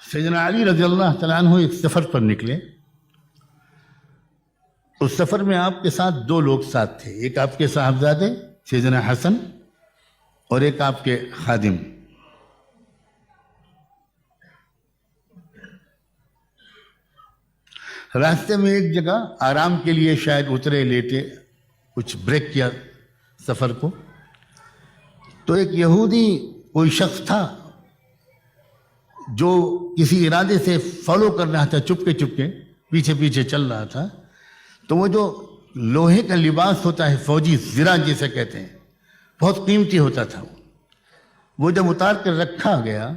سیدنا علی رضی اللہ تعالیٰ عنہ ایک سفر پر نکلے. اس سفر میں آپ کے ساتھ دو لوگ ساتھ تھے، ایک آپ کے صاحبزادے سیدنا حسن اور ایک آپ کے خادم. راستے میں ایک جگہ آرام کے لیے شاید اترے، لیٹے، کچھ بریک کیا سفر کو. تو ایک یہودی کوئی شخص تھا جو کسی ارادے سے فالو کر رہا تھا، چپکے چپکے پیچھے پیچھے چل رہا تھا. تو وہ جو لوہے کا لباس ہوتا ہے فوجی، زرہ جسے کہتے ہیں، بہت قیمتی ہوتا تھا. وہ جب اتار کر رکھا گیا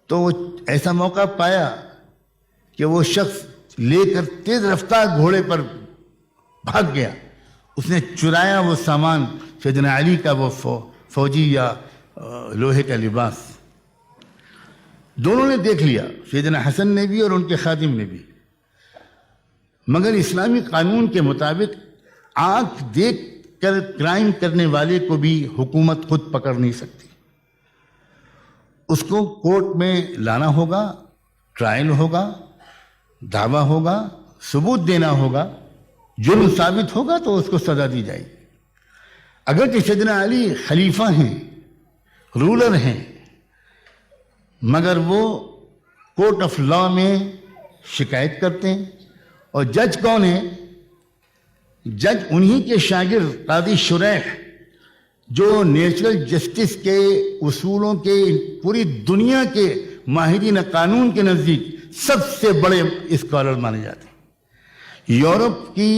تو وہ ایسا موقع پایا کہ وہ شخص لے کر تیز رفتار گھوڑے پر بھاگ گیا. اس نے چرایا وہ سامان، سیدنا علی کا وہ فوجی یا لوہے کا لباس. دونوں نے دیکھ لیا، سیدنا حسن نے بھی اور ان کے خادم نے بھی. مگر اسلامی قانون کے مطابق آنکھ دیکھ کر کرائم کرنے والے کو بھی حکومت خود پکڑ نہیں سکتی. اس کو کورٹ میں لانا ہوگا، ٹرائل ہوگا، دعویٰ ہوگا، ثبوت دینا ہوگا. جرم ثابت ہوگا تو اس کو سزا دی جائے گی. اگرچہ سیدنا علی خلیفہ ہیں، رولر ہیں، مگر وہ کورٹ آف لا میں شکایت کرتے ہیں. اور جج کون ہے؟ جج انہی کے شاگرد قاضی شریح، جو نیچرل جسٹس کے اصولوں کے پوری دنیا کے ماہرین قانون کے نزدیک سب سے بڑے اسکالر مانے جاتے ہیں. یورپ کی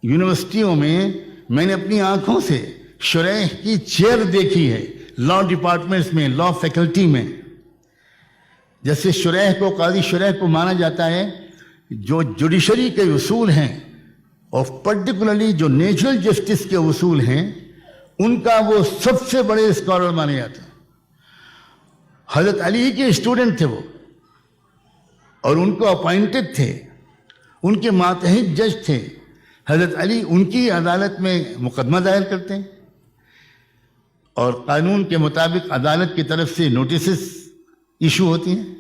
یونیورسٹیوں میں میں نے اپنی آنکھوں سے شریح کی چیئر دیکھی ہے، لا ڈپارٹمنٹس میں، لا فیکلٹی میں. جیسے شریح کو، قاضی شریح کو مانا جاتا ہے جو جوڈیشری کے اصول ہیں اور پرٹیکولرلی جو نیچرل جسٹس کے اصول ہیں، ان کا وہ سب سے بڑے اسکالر مانے جاتے ہیں. حضرت علی کے اسٹوڈنٹ تھے وہ، اور ان کو اپوائنٹڈ تھے، ان کے ماتحت جج تھے. حضرت علی ان کی عدالت میں مقدمہ دائر کرتے ہیں اور قانون کے مطابق عدالت کی طرف سے نوٹسز ایشو ہوتی ہیں.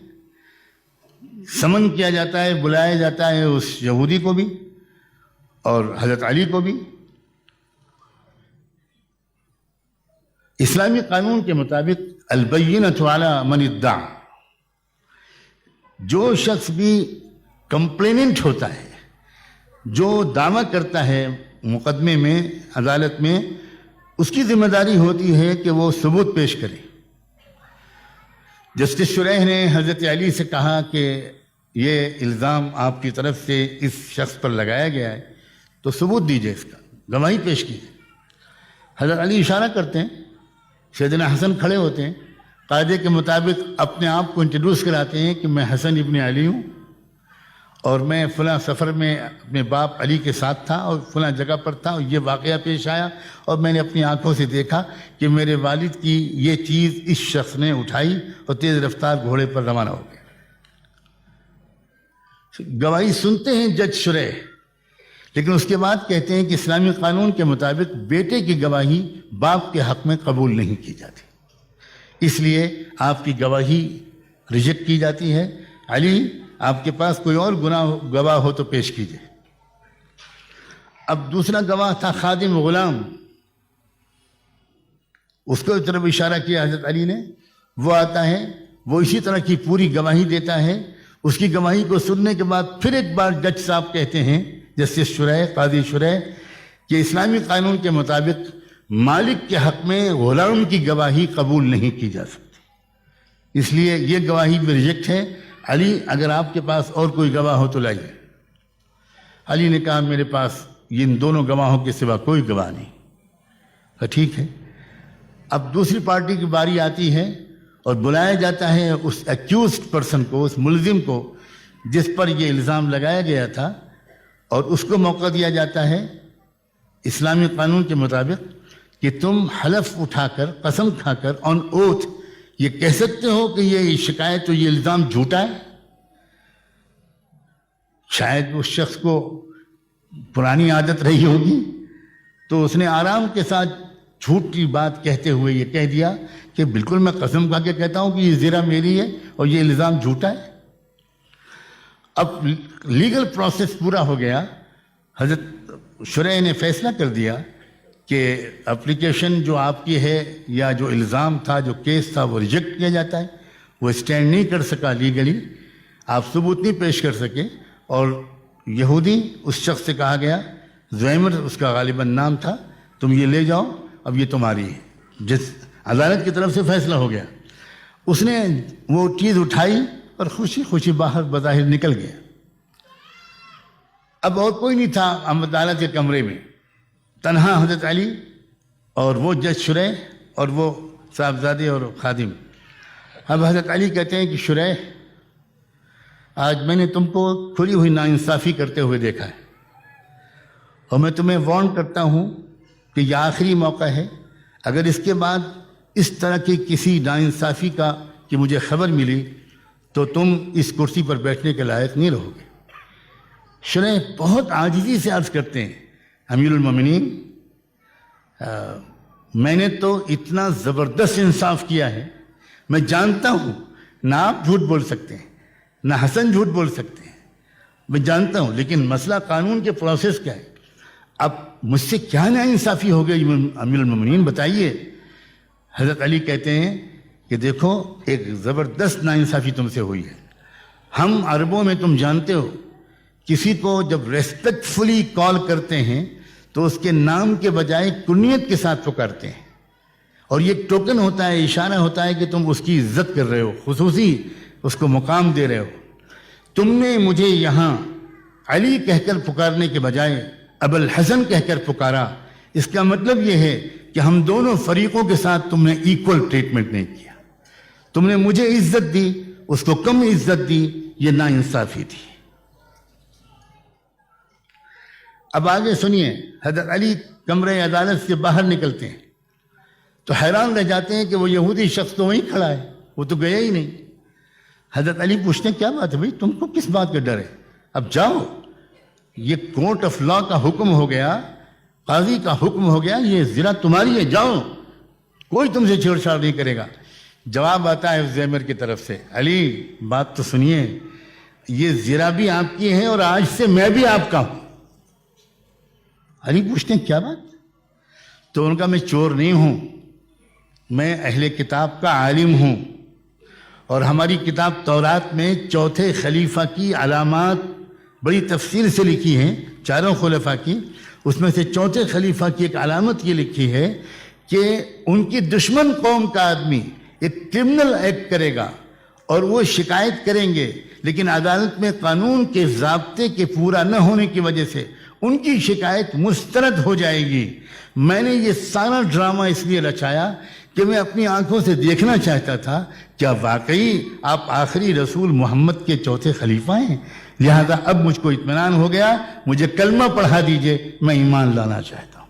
سمن کیا جاتا ہے، بلایا جاتا ہے اس یہودی کو بھی اور حضرت علی کو بھی. اسلامی قانون کے مطابق البینۃ علی من ادعا، جو شخص بھی کمپلیننٹ ہوتا ہے، جو دعویٰ کرتا ہے مقدمے میں، عدالت میں، اس کی ذمہ داری ہوتی ہے کہ وہ ثبوت پیش کرے. جسٹس شریح نے حضرت علی سے کہا کہ یہ الزام آپ کی طرف سے اس شخص پر لگایا گیا ہے، تو ثبوت دیجئے، اس کا گواہی پیش کیجیے. حضرت علی اشارہ کرتے ہیں، سیدنا حسن کھڑے ہوتے ہیں، قاعدے کے مطابق اپنے آپ کو انٹروڈیوس کراتے ہیں کہ میں حسن ابن علی ہوں اور میں فلاں سفر میں اپنے باپ علی کے ساتھ تھا اور فلاں جگہ پر تھا اور یہ واقعہ پیش آیا اور میں نے اپنی آنکھوں سے دیکھا کہ میرے والد کی یہ چیز اس شخص نے اٹھائی اور تیز رفتار گھوڑے پر روانہ ہو گیا. گواہی سنتے ہیں جج شریح، لیکن اس کے بعد کہتے ہیں کہ اسلامی قانون کے مطابق بیٹے کی گواہی باپ کے حق میں قبول نہیں کی جاتی، اس لیے آپ کی گواہی ریجیکٹ کی جاتی ہے. علی، آپ کے پاس کوئی اور گواہ ہو تو پیش کیجیے. اب دوسرا گواہ تھا خادم غلام، اس کو طرف اشارہ کیا حضرت علی نے. وہ آتا ہے، وہ اسی طرح کی پوری گواہی دیتا ہے. اس کی گواہی کو سننے کے بعد پھر ایک بار جج صاحب کہتے ہیں، جسٹس شریح، قاضی شریح، کہ اسلامی قانون کے مطابق مالک کے حق میں غلام کی گواہی قبول نہیں کی جا سکتی، اس لیے یہ گواہی بھی ریجیکٹ ہے. علی، اگر آپ کے پاس اور کوئی گواہ ہو تو لائیے. علی نے کہا میرے پاس ان دونوں گواہوں کے سوا کوئی گواہ نہیں. ٹھیک ہے. اب دوسری پارٹی کی باری آتی ہے اور بلایا جاتا ہے اس ایکیوزڈ پرسن کو، اس ملزم کو جس پر یہ الزام لگایا گیا تھا، اور اس کو موقع دیا جاتا ہے اسلامی قانون کے مطابق کہ تم حلف اٹھا کر، قسم کھا کر، آن اوتھ یہ کہہ سکتے ہو کہ یہ شکایت و یہ الزام جھوٹا ہے. شاید اس شخص کو پرانی عادت رہی ہوگی تو اس نے آرام کے ساتھ جھوٹی بات کہتے ہوئے یہ کہہ دیا کہ بالکل میں قسم کھا کے کہتا ہوں کہ یہ زرہ میری ہے اور یہ الزام جھوٹا ہے. اب لیگل پروسیس پورا ہو گیا. حضرت شرح نے فیصلہ کر دیا کہ اپلیکیشن جو آپ کی ہے یا جو الزام تھا، جو کیس تھا، وہ ریجیکٹ کیا جاتا ہے. وہ اسٹینڈ نہیں کر سکا لیگلی، آپ ثبوت نہیں پیش کر سکے. اور یہودی اس شخص سے کہا گیا، زویمر اس کا غالباً نام تھا، تم یہ لے جاؤ، اب یہ تمہاری ہے. جس عدالت کی طرف سے فیصلہ ہو گیا، اس نے وہ چیز اٹھائی اور خوشی خوشی باہر بظاہر نکل گیا. اب اور کوئی نہیں تھا عدالت کے کمرے میں، تنہا حضرت علی اور وہ جج شرح اور وہ صاحبزادے اور خادم. اب حضرت علی کہتے ہیں کہ شرح، آج میں نے تم کو کھلی ہوئی ناانصافی کرتے ہوئے دیکھا ہے، اور میں تمہیں وارن کرتا ہوں کہ یہ آخری موقع ہے. اگر اس کے بعد اس طرح کی کسی ناانصافی کا کہ مجھے خبر ملی تو تم اس کرسی پر بیٹھنے کے لائق نہیں رہو گے. شرح بہت عاجزی سے عرض کرتے ہیں، امیر المومنین، میں نے تو اتنا زبردست انصاف کیا ہے، میں جانتا ہوں نہ آپ جھوٹ بول سکتے ہیں نہ حسن جھوٹ بول سکتے ہیں، میں جانتا ہوں، لیکن مسئلہ قانون کے پروسیس کیا ہے. اب مجھ سے کیا ناانصافی ہو گئی امیر المومنین، بتائیے. حضرت علی کہتے ہیں کہ دیکھو، ایک زبردست ناانصافی تم سے ہوئی ہے. ہم عربوں میں تم جانتے ہو، کسی کو جب ریسپیکٹفلی کال کرتے ہیں تو اس کے نام کے بجائے کنیت کے ساتھ پکارتے ہیں، اور یہ ایک ٹوکن ہوتا ہے، اشارہ ہوتا ہے کہ تم اس کی عزت کر رہے ہو، خصوصی اس کو مقام دے رہے ہو. تم نے مجھے یہاں علی کہہ کر پکارنے کے بجائے ابو الحسن کہہ کر پکارا. اس کا مطلب یہ ہے کہ ہم دونوں فریقوں کے ساتھ تم نے ایکول ٹریٹمنٹ نہیں کیا. تم نے مجھے عزت دی، اس کو کم عزت دی، یہ ناانصافی تھی. اب آگے سنیے، حضرت علی کمرے عدالت سے باہر نکلتے ہیں تو حیران رہ جاتے ہیں کہ وہ یہودی شخص تو وہیں کھڑا ہے، وہ تو گیا ہی نہیں. حضرت علی پوچھتے ہیں کیا بات ہے بھائی، تم کو کس بات کا ڈر ہے؟ اب جاؤ، یہ کورٹ آف لا کا حکم ہو گیا، قاضی کا حکم ہو گیا، یہ زرہ تمہاری ہے، جاؤ، کوئی تم سے چھیڑ چھاڑ نہیں کرے گا. جواب آتا ہے زیمر کی طرف سے، علی بات تو سنیے، یہ زرہ بھی آپ کی ہے اور آج سے میں بھی آپ کا ہوں. علی پوچھتے ہیں کیا بات؟ تو ان کا میں چور نہیں ہوں، میں اہل کتاب کا عالم ہوں، اور ہماری کتاب تورات میں چوتھے خلیفہ کی علامات بڑی تفصیل سے لکھی ہیں، چاروں خلفاء کی. اس میں سے چوتھے خلیفہ کی ایک علامت یہ لکھی ہے کہ ان کی دشمن قوم کا آدمی ایک کرمنل ایکٹ کرے گا اور وہ شکایت کریں گے، لیکن عدالت میں قانون کے ضابطے کے پورا نہ ہونے کی وجہ سے ان کی شکایت مسترد ہو جائے گی. میں نے یہ سارا ڈرامہ اس لیے رچایا کہ میں اپنی آنکھوں سے دیکھنا چاہتا تھا کیا واقعی آپ آخری رسول محمد کے چوتھے خلیفہ ہیں. لہذا اب مجھ کو اطمینان ہو گیا، مجھے کلمہ پڑھا دیجئے، میں ایمان لانا چاہتا ہوں.